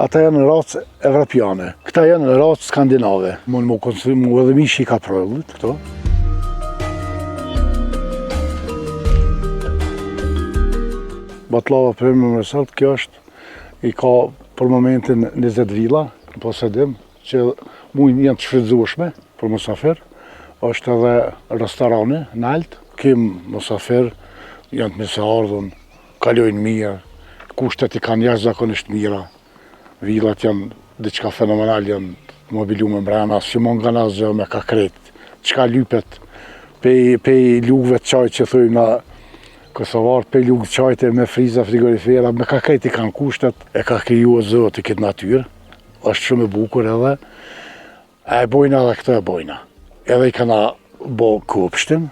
Ata janë racë evropiane, këta janë racë skandinave. Mund më konsumu edhe mishi ka prollit këto. Batlava për më mësat, kjo është, i ka për momentin 20 villa, në posedim, që mujnë janë të shfrytzueshme për musafir. Është edhe restorani në altë, kim musafir, janë të se ardhën, kalojnë mirë, kushtet i kanë jashtëzakonisht mira. Villat janë diçka fenomenal, janë mobilume mbrana, si mon nga asgjë me ka kretë. Çka lypet, pej lugëve të qaj që thujmë na Kosovarët, pej lugë të qajte me friza, frigorifera, me ka kretë i kanë kushtet, e ka kriju Zoti këtë natyrë, është shumë e bukur edhe, e bojna edhe këtë e bojna. Edhe i kana bo kopshtin,